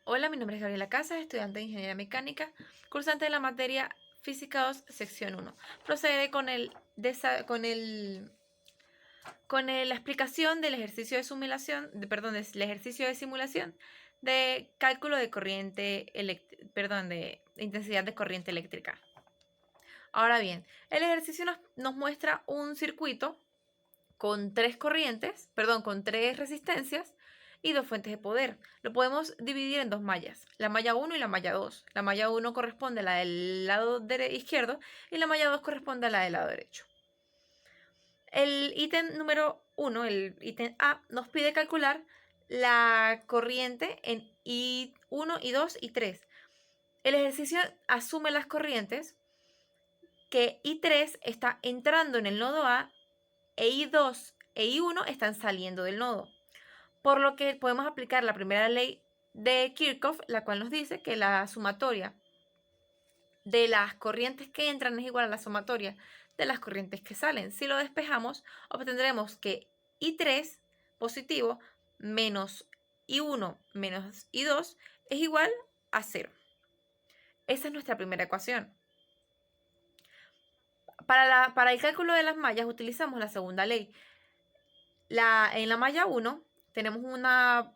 Hola, mi nombre es Gabriela Casas, estudiante de Ingeniería Mecánica, cursante de la materia Física 2, sección 1. Procede con la explicación del ejercicio de simulación, del ejercicio de simulación de cálculo de de intensidad de corriente eléctrica. Ahora bien, el ejercicio nos muestra un circuito con con tres resistencias y dos fuentes de poder. Lo podemos dividir en dos mallas, la malla 1 y la malla 2. La malla 1 corresponde a la del lado izquierdo y la malla 2 corresponde a la del lado derecho. El ítem número 1, el ítem A, nos pide calcular la corriente en I1, I2 y 3. El ejercicio asume las corrientes que I3 está entrando en el nodo A e I2 e I1 están saliendo del nodo. Por lo que podemos aplicar la primera ley de Kirchhoff, la cual nos dice que la sumatoria de las corrientes que entran es igual a la sumatoria de las corrientes que salen. Si lo despejamos, obtendremos que I3 positivo menos I1 menos I2 es igual a 0. Esa es nuestra primera ecuación. Para el cálculo de las mallas utilizamos la segunda ley. En la malla 1 tenemos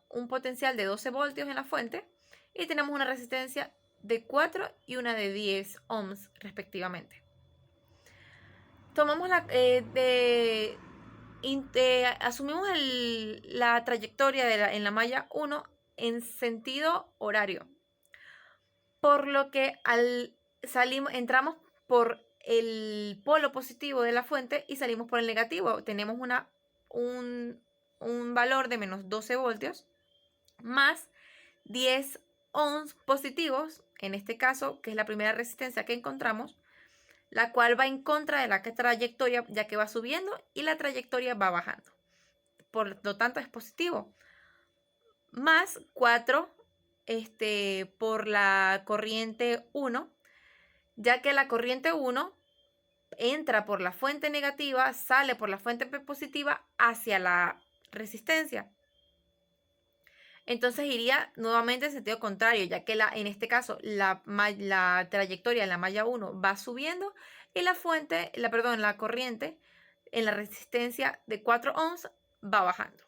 un potencial de 12 voltios en la fuente y tenemos una resistencia de 4 y una de 10 ohms respectivamente. Asumimos la trayectoria en la malla 1 en sentido horario, por lo que entramos por el polo positivo de la fuente y salimos por el negativo. Tenemos un valor de menos 12 voltios más 10 ohms positivos, en este caso, que es la primera resistencia que encontramos, la cual va en contra de la trayectoria, ya que va subiendo y la trayectoria va bajando. Por lo tanto, es positivo. Más 4 por la corriente 1, ya que la corriente 1 entra por la fuente negativa, sale por la fuente positiva hacia la resistencia. Entonces iría nuevamente en sentido contrario, ya que en este caso la trayectoria de la malla 1 va subiendo y la corriente en la resistencia de 4 ohms va bajando.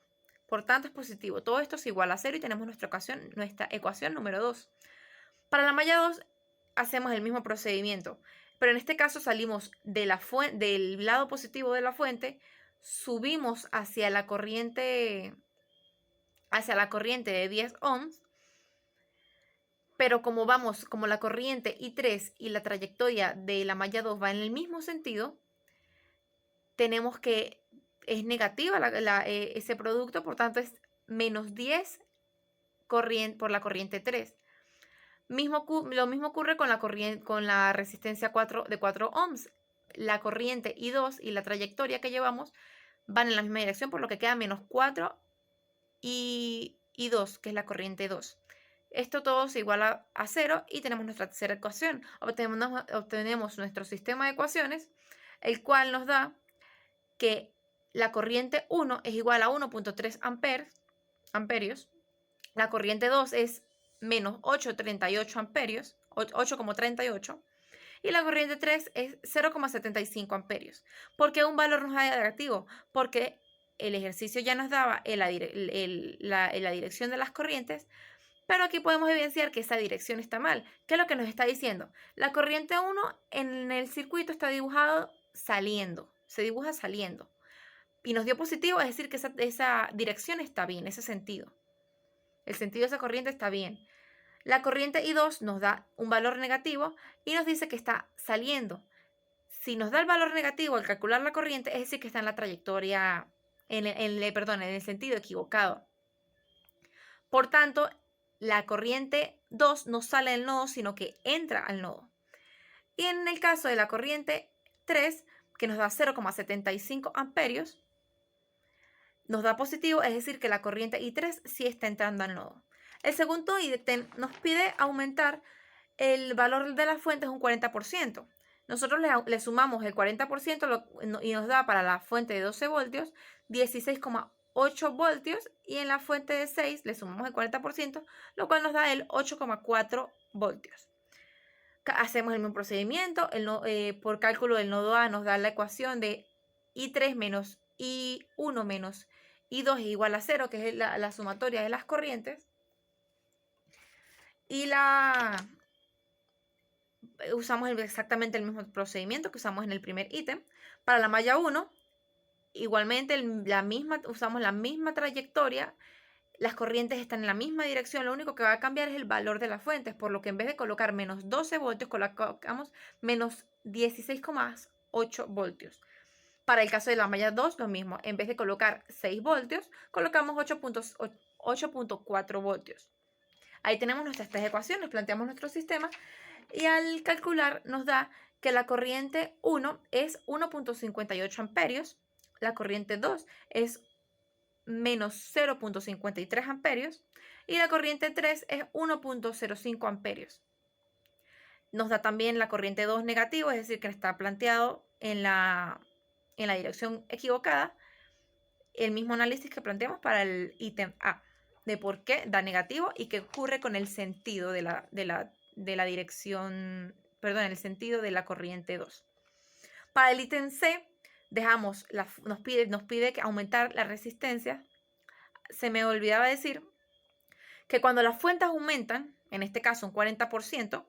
Por tanto, es positivo. Todo esto es igual a 0 y tenemos nuestra ecuación número 2. Para la malla 2 hacemos el mismo procedimiento, pero en este caso salimos del lado positivo de la fuente, subimos hacia la corriente de 10 ohms, pero como la corriente I3 y la trayectoria de la malla 2 va en el mismo sentido, tenemos que es negativa ese producto, por tanto es menos 10 por la corriente 3. Lo mismo ocurre con la resistencia de 4 ohms. La corriente I2 y la trayectoria que llevamos van en la misma dirección, por lo que queda menos 4 y 2, que es la corriente 2. Esto todo se iguala a 0 y tenemos nuestra tercera ecuación. Obtenemos nuestro sistema de ecuaciones, el cual nos da que la corriente 1 es igual a 1.3 amperios. La corriente 2 es menos 8,38 amperios, 8,38. Y la corriente 3 es 0,75 amperios. ¿Por qué un valor nos da negativo? Porque el ejercicio ya nos daba la dirección de las corrientes, pero aquí podemos evidenciar que esa dirección está mal. ¿Qué es lo que nos está diciendo? La corriente 1 en el circuito está dibujado saliendo, se dibuja saliendo. Y nos dio positivo, es decir, que esa dirección está bien, ese sentido. El sentido de esa corriente está bien. La corriente I2 nos da un valor negativo y nos dice que está saliendo. Si nos da el valor negativo al calcular la corriente, es decir, que está en la trayectoria, en el sentido equivocado. Por tanto, la corriente 2 no sale del nodo, sino que entra al nodo. Y en el caso de la corriente 3, que nos da 0,75 amperios, nos da positivo, es decir, que la corriente I3 sí está entrando al nodo. El segundo ítem nos pide aumentar el valor de la fuente, es un 40%. Nosotros le sumamos el 40% y nos da para la fuente de 12 voltios 16,1 8 voltios y en la fuente de 6 le sumamos el 40%, lo cual nos da el 8,4 voltios. Hacemos el mismo procedimiento, por cálculo del nodo A nos da la ecuación de I3 menos I1 menos I2 es igual a 0, que es la sumatoria de las corrientes. Y usamos exactamente el mismo procedimiento que usamos en el primer ítem. Para la malla 1, igualmente usamos la misma trayectoria. Las corrientes están en la misma dirección, lo único que va a cambiar es el valor de las fuentes, por lo que en vez de colocar menos 12 voltios, colocamos menos 16,8 voltios. Para el caso de la malla 2, lo mismo, en vez de colocar 6 voltios, colocamos 8,4 voltios. Ahí tenemos nuestras tres ecuaciones, planteamos nuestro sistema y al calcular nos da que la corriente 1 es 1,58 amperios, la corriente 2 es menos 0,53 amperios y la corriente 3 es 1,05 amperios. Nos da también la corriente 2 negativo, es decir, que está planteado en la dirección equivocada, el mismo análisis que planteamos para el ítem A, de por qué da negativo y qué ocurre con el sentido de la dirección, perdón, el sentido de la corriente 2. Para el ítem C, nos pide que aumentar la resistencia. Se me olvidaba decir que cuando las fuentes aumentan, en este caso un 40%,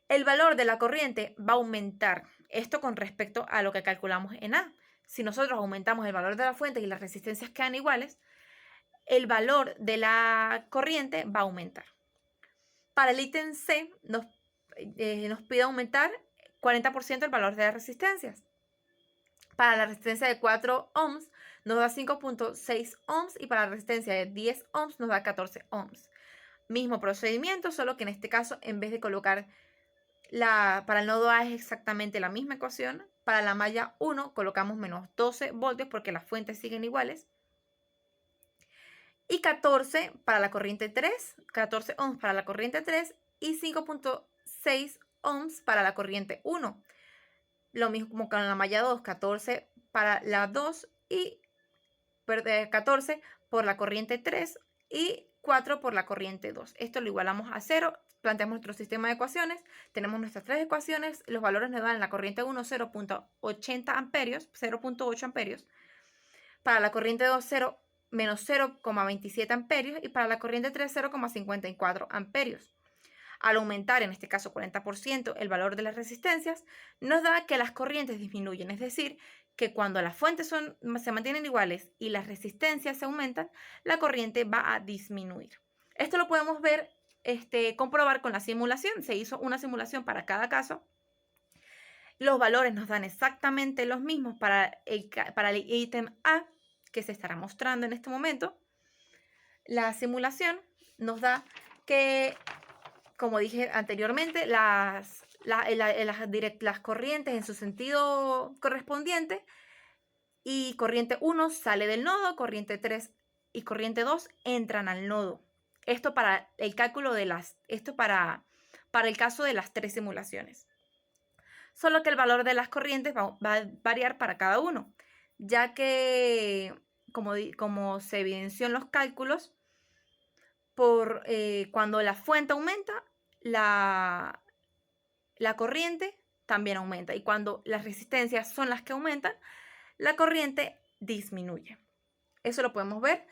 el valor de la corriente va a aumentar. Esto con respecto a lo que calculamos en A. Si nosotros aumentamos el valor de las fuentes y las resistencias quedan iguales, el valor de la corriente va a aumentar. Para el ítem C nos pide aumentar 40% el valor de las resistencias. Para la resistencia de 4 ohms nos da 5,6 ohms y para la resistencia de 10 ohms nos da 14 ohms. Mismo procedimiento, solo que en este caso en vez de colocar para el nodo A es exactamente la misma ecuación. Para la malla 1 colocamos menos 12 voltios porque las fuentes siguen iguales. Y 14 para la corriente 3, 14 ohms para la corriente 3 y 5,6 ohms para la corriente 1. Lo mismo como con la malla 2, 14 para la 2 y 14 por la corriente 3 y 4 por la corriente 2. Esto lo igualamos a 0, planteamos nuestro sistema de ecuaciones, tenemos nuestras tres ecuaciones, los valores nos dan en la corriente 1 0,80 amperios, 0,8 amperios, para la corriente 2 menos 0,27 amperios y para la corriente 3 0,54 amperios. Al aumentar, en este caso 40%, el valor de las resistencias, nos da que las corrientes disminuyen, es decir, que cuando las fuentes se mantienen iguales y las resistencias se aumentan, la corriente va a disminuir. Esto lo podemos ver, comprobar con la simulación. Se hizo una simulación para cada caso. Los valores nos dan exactamente los mismos para el ítem A, que se estará mostrando en este momento. La simulación nos da que, como dije anteriormente, las corrientes en su sentido correspondiente y corriente 1 sale del nodo, corriente 3 y corriente 2 entran al nodo. Esto para el cálculo para el caso de las tres simulaciones. Solo que el valor de las corrientes va a variar para cada uno, ya que, como se evidenció en los cálculos, cuando la fuente aumenta, la corriente también aumenta. Y cuando las resistencias son las que aumentan, la corriente disminuye. Eso lo podemos ver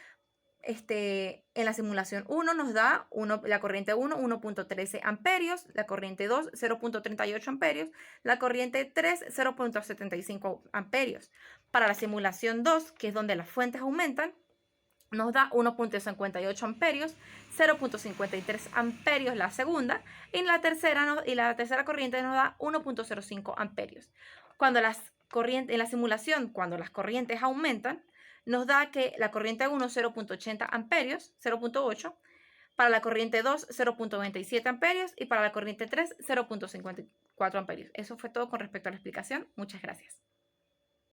en la simulación 1 nos da la corriente 1 1,13 amperios, la corriente 2 0,38 amperios, la corriente 3 0,75 amperios. Para la simulación 2, que es donde las fuentes aumentan, nos da 1,58 amperios, 0,53 amperios la segunda y la tercera corriente nos da 1,05 amperios. En la simulación, cuando las corrientes aumentan, nos da que la corriente 1 0,80 amperios, 0,8, para la corriente 2 0,27 amperios y para la corriente 3 0,54 amperios. Eso fue todo con respecto a la explicación. Muchas gracias.